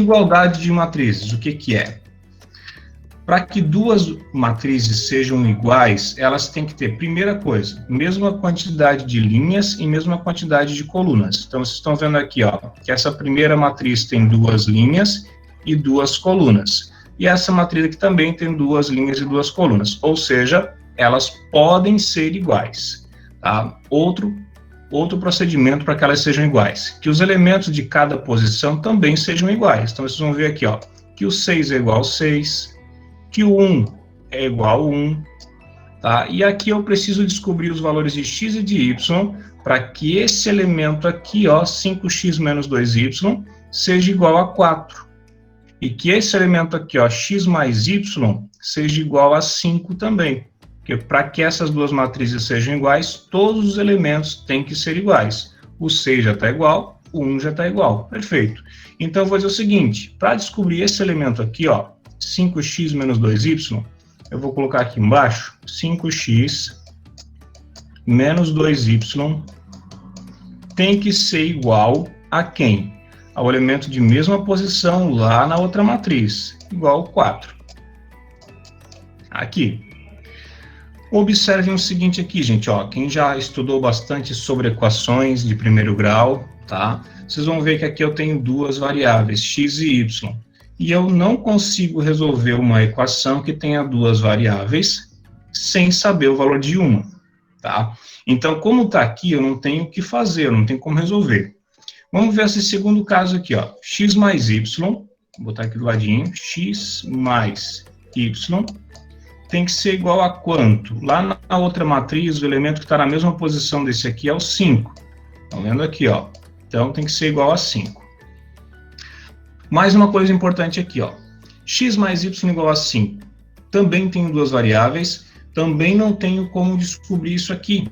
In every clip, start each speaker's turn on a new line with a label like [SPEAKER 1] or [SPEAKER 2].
[SPEAKER 1] Igualdade de matrizes, o que que é? Para que duas matrizes sejam iguais, elas têm que ter, primeira coisa, mesma quantidade de linhas e mesma quantidade de colunas. Então, vocês estão vendo aqui, ó, que essa primeira matriz tem 2 linhas e 2 colunas. E essa matriz aqui também tem 2 linhas e 2 colunas. Ou seja, elas podem ser iguais. Tá? Outro procedimento para que elas sejam iguais, que os elementos de cada posição também sejam iguais. Então, vocês vão ver aqui, ó, que o 6 é igual ao 6, que o 1 é igual a 1, tá? E aqui eu preciso descobrir os valores de x e de y para que esse elemento aqui, ó, 5x menos 2y, seja igual a 4. E que esse elemento aqui, ó, x mais y, seja igual a 5 também. Porque para que essas duas matrizes sejam iguais, todos os elementos têm que ser iguais. O 6 já está igual, o 1 já está igual. Perfeito. Então, eu vou dizer o seguinte, para descobrir esse elemento aqui, ó, 5x menos 2y, eu vou colocar aqui embaixo, 5x menos 2y tem que ser igual a quem? Ao elemento de mesma posição lá na outra matriz, igual a 4. Aqui. Observem o seguinte aqui, gente, ó, quem já estudou bastante sobre equações de primeiro grau, tá? Vocês vão ver que aqui eu tenho duas variáveis, x e y. E eu não consigo resolver uma equação que tenha duas variáveis sem saber o valor de uma, tá? Então, como está aqui, eu não tenho o que fazer, eu não tenho como resolver. Vamos ver esse segundo caso aqui, ó. X mais y, vou botar aqui do ladinho, x mais y tem que ser igual a quanto? Lá na outra matriz, o elemento que está na mesma posição desse aqui é o 5. Estão vendo aqui, ó. Então, tem que ser igual a 5. Mais uma coisa importante aqui, ó. X mais y igual a 5. Também tenho duas variáveis, também não tenho como descobrir isso aqui.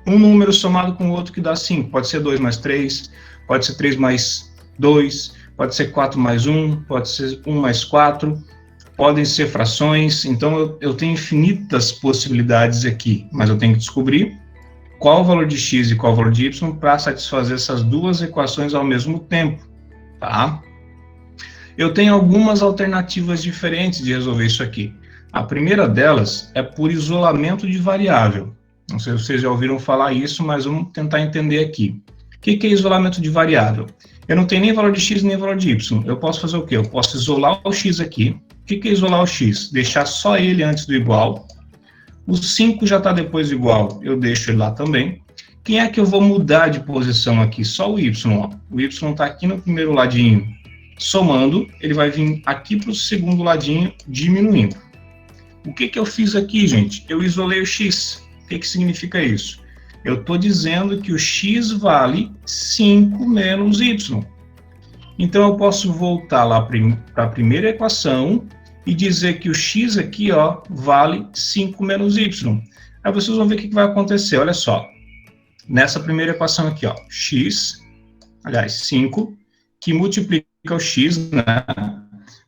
[SPEAKER 1] Um número somado com o outro que dá 5. Pode ser 2 mais 3, pode ser 3 mais 2, pode ser 4 mais 1, pode ser 1 mais 4, podem ser frações. Então, eu tenho infinitas possibilidades aqui, mas eu tenho que descobrir qual o valor de x e qual o valor de y para satisfazer essas duas equações ao mesmo tempo. Tá? Eu tenho algumas alternativas diferentes de resolver isso aqui. A primeira delas é por isolamento de variável. Não sei se vocês já ouviram falar isso, mas vamos tentar entender aqui. O que é isolamento de variável? Eu não tenho nem valor de x nem valor de y. Eu posso fazer o quê? Eu posso isolar o x aqui. O que é isolar o x? Deixar só ele antes do igual. O 5 já está depois do igual, eu deixo ele lá também. Quem é que eu vou mudar de posição aqui? Só o y. Ó. O y está aqui no primeiro ladinho somando, ele vai vir aqui para o segundo ladinho diminuindo. O que eu fiz aqui, gente? Eu isolei o x. O que significa isso? Eu estou dizendo que o x vale 5 menos y. Então, eu posso voltar lá para a primeira equação e dizer que o x aqui, ó, vale 5 menos y. Aí vocês vão ver o que vai acontecer. Olha só. Nessa primeira equação aqui, ó, x, aliás, 5, que multiplica o x, né?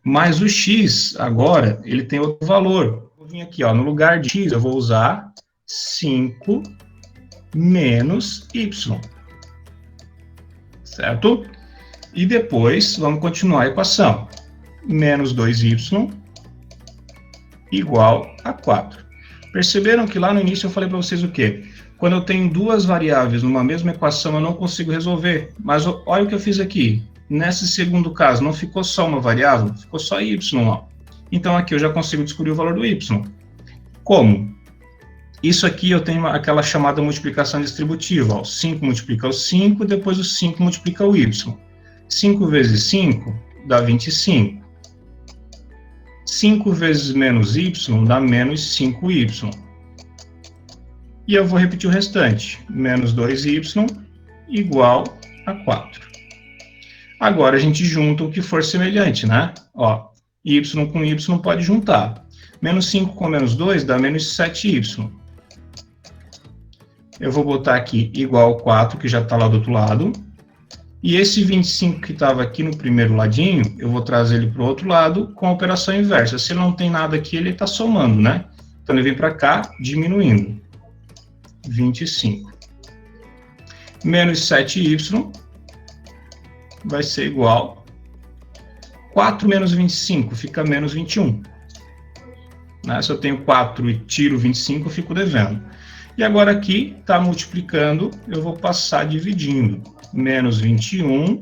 [SPEAKER 1] Mas o x, agora, ele tem outro valor. Vou vir aqui, ó, no lugar de x, eu vou usar 5 menos y. Certo? E depois, vamos continuar a equação. Menos 2y igual a 4. Perceberam que lá no início eu falei para vocês o quê? Quando eu tenho duas variáveis numa mesma equação, eu não consigo resolver. Mas olha o que eu fiz aqui. Nesse segundo caso, não ficou só uma variável, ficou só y. Ó. Então, aqui eu já consigo descobrir o valor do y. Como? Isso aqui eu tenho aquela chamada multiplicação distributiva. Ó. 5 multiplica o 5, depois o 5 multiplica o y. 5 vezes 5 dá 25. 5 vezes menos y dá menos 5y. E eu vou repetir o restante. Menos 2y igual a 4. Agora a gente junta o que for semelhante, né? Ó, y com y pode juntar. Menos 5 com menos 2 dá menos 7y. Eu vou botar aqui igual a 4, que já está lá do outro lado. E esse 25 que estava aqui no primeiro ladinho, eu vou trazer ele para o outro lado com a operação inversa. Se não tem nada aqui, ele está somando, né? Então ele vem para cá, diminuindo. 25. Menos 7y vai ser igual 4 menos 25 fica menos 21. Né? Se eu tenho 4 e tiro 25, eu fico devendo. E agora aqui está multiplicando, eu vou passar dividindo. Menos 21,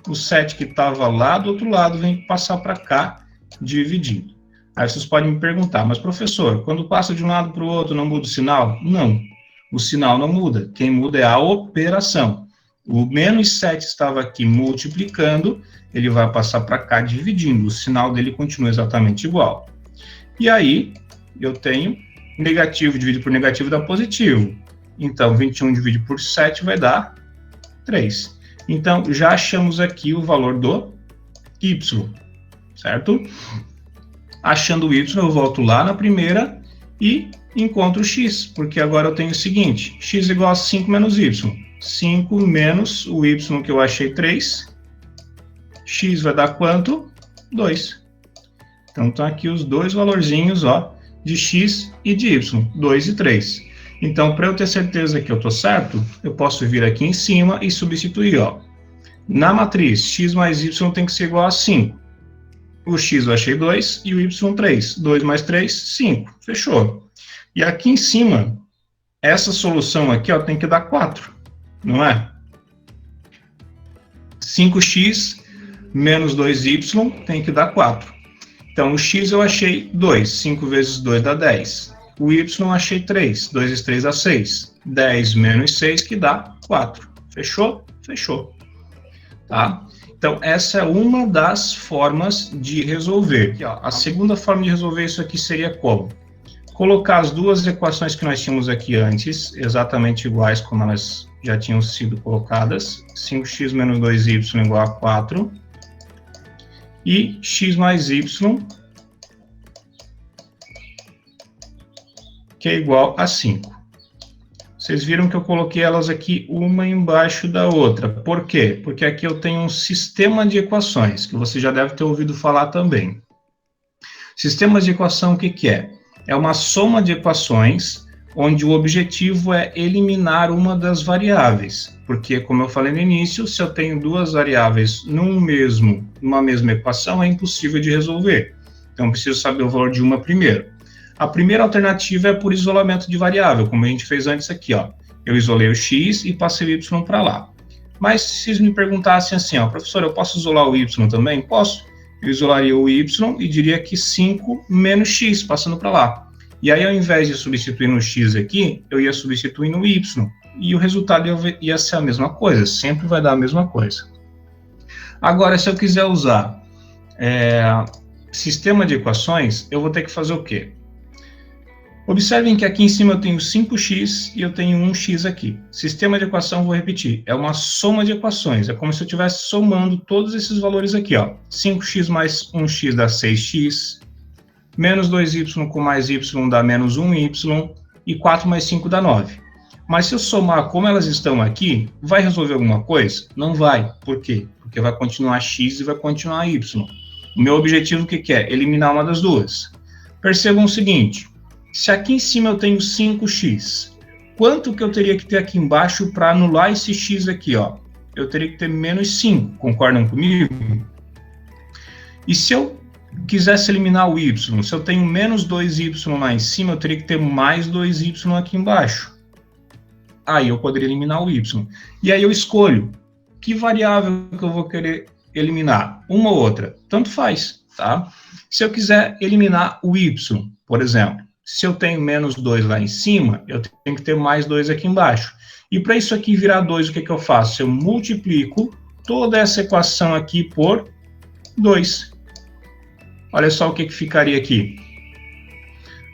[SPEAKER 1] o 7 que estava lá do outro lado vem passar para cá, dividindo. Aí vocês podem me perguntar, mas professor, quando passa de um lado para o outro não muda o sinal? Não, o sinal não muda, quem muda é a operação. O menos 7 estava aqui multiplicando, ele vai passar para cá dividindo, o sinal dele continua exatamente igual. E aí, eu tenho negativo dividido por negativo dá positivo. Então, 21 dividido por 7 vai dar 3. Então, já achamos aqui o valor do y, certo? Achando o y, eu volto lá na primeira e encontro o x, porque agora eu tenho o seguinte, x igual a 5 menos y. 5 menos o y que eu achei 3, x vai dar quanto? 2. Então, estão aqui os dois valorzinhos, ó, de x e de y, 2 e 3. Então, para eu ter certeza que eu estou certo, eu posso vir aqui em cima e substituir, ó. Na matriz, x mais y tem que ser igual a 5. O x eu achei 2 e o y 3. 2 mais 3, 5. Fechou. E aqui em cima, essa solução aqui, ó, tem que dar 4, não é? 5x menos 2y tem que dar 4. Então, o x eu achei 2. 5 vezes 2 dá 10. O y eu achei 3. 2 vezes 3 dá 6. 10 menos 6 que dá 4. Fechou? Fechou. Tá? Então, essa é uma das formas de resolver. Aqui, ó, a segunda forma de resolver isso aqui seria como? Colocar as duas equações que nós tínhamos aqui antes, exatamente iguais como elas já tinham sido colocadas. 5x menos 2y igual a 4. E x mais y, que é igual a 5. Vocês viram que eu coloquei elas aqui uma embaixo da outra. Por quê? Porque aqui eu tenho um sistema de equações, que você já deve ter ouvido falar também. Sistemas de equação, o que que é? É uma soma de equações onde o objetivo é eliminar uma das variáveis. Porque, como eu falei no início, se eu tenho duas variáveis numa mesma equação, é impossível de resolver. Então, eu preciso saber o valor de uma primeiro. A primeira alternativa é por isolamento de variável, como a gente fez antes aqui, ó. Eu isolei o x e passei o y para lá. Mas se vocês me perguntassem assim, ó, professor, eu posso isolar o y também? Posso. Eu isolaria o y e diria que 5 menos x, passando para lá. E aí, ao invés de substituir no x aqui, eu ia substituir no y. E o resultado ia ser a mesma coisa, sempre vai dar a mesma coisa. Agora, se eu quiser usar sistema de equações, eu vou ter que fazer o quê? Observem que aqui em cima eu tenho 5x e eu tenho 1x aqui. Sistema de equação, vou repetir, é uma soma de equações. É como se eu estivesse somando todos esses valores aqui, ó. 5x mais 1x dá 6x, menos 2y com mais y dá menos 1y, e 4 mais 5 dá 9. Mas se eu somar como elas estão aqui, vai resolver alguma coisa? Não vai. Por quê? Porque vai continuar x e vai continuar y. O meu objetivo, o que é? Eliminar uma das duas. Percebam o seguinte, se aqui em cima eu tenho 5x, quanto que eu teria que ter aqui embaixo para anular esse x aqui, ó? Eu teria que ter menos 5, concordam comigo? E se eu quisesse eliminar o y, se eu tenho menos 2y lá em cima, eu teria que ter mais 2y aqui embaixo. Aí eu poderia eliminar o y. E aí eu escolho que variável que eu vou querer eliminar, uma ou outra, tanto faz, tá? Se eu quiser eliminar o y, por exemplo, se eu tenho menos 2 lá em cima, eu tenho que ter mais 2 aqui embaixo. E para isso aqui virar 2, o que eu faço? Eu multiplico toda essa equação aqui por 2. Olha só o que ficaria aqui.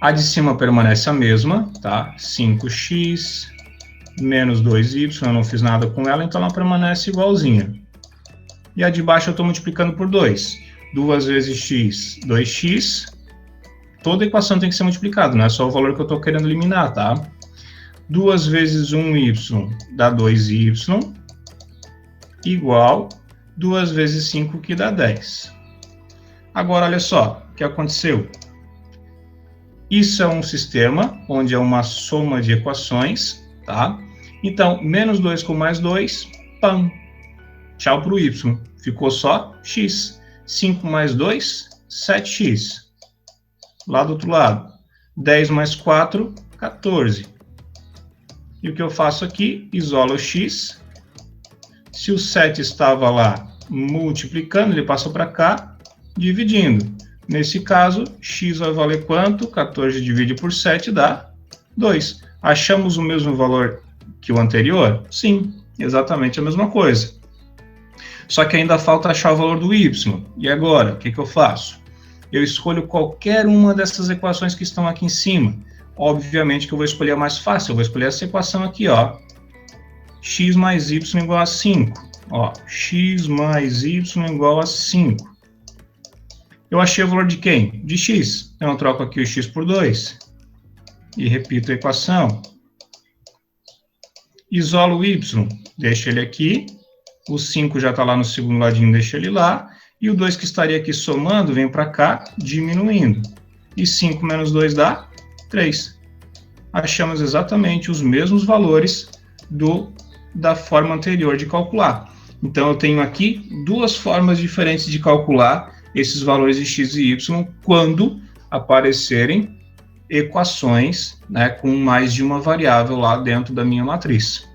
[SPEAKER 1] A de cima permanece a mesma, tá? 5x menos 2y, eu não fiz nada com ela, então ela permanece igualzinha. E a de baixo eu estou multiplicando por 2. 2 vezes x, 2x. Toda equação tem que ser multiplicada, não é só o valor que eu estou querendo eliminar, tá? 2 vezes 1y dá 2y, igual 2 vezes 5, que dá 10. Agora, olha só o que aconteceu. Isso é um sistema onde é uma soma de equações, tá? Então, menos 2 com mais 2, pam, tchau para o y. Ficou só x. 5 mais 2, 7x. Lá do outro lado, 10 mais 4, 14. E o que eu faço aqui? Isolo o x. Se o 7 estava lá multiplicando, ele passa para cá, dividindo. Nesse caso, x vai valer quanto? 14 divide por 7 dá 2. Achamos o mesmo valor que o anterior? Sim, exatamente a mesma coisa. Só que ainda falta achar o valor do y. E agora, o que eu faço? Eu escolho qualquer uma dessas equações que estão aqui em cima. Obviamente que eu vou escolher a mais fácil, eu vou escolher essa equação aqui, ó. X mais y igual a 5. Ó, x mais y igual a 5. Eu achei o valor de quem? De x. Então eu troco aqui o x por 2. E repito a equação. Isolo o y, deixo ele aqui. O 5 já está lá no segundo ladinho, deixo ele lá. E o 2 que estaria aqui somando, vem para cá, diminuindo. E 5 menos 2 dá 3. Achamos exatamente os mesmos valores da forma anterior de calcular. Então, eu tenho aqui duas formas diferentes de calcular esses valores de x e y quando aparecerem equações, né, com mais de uma variável lá dentro da minha matriz.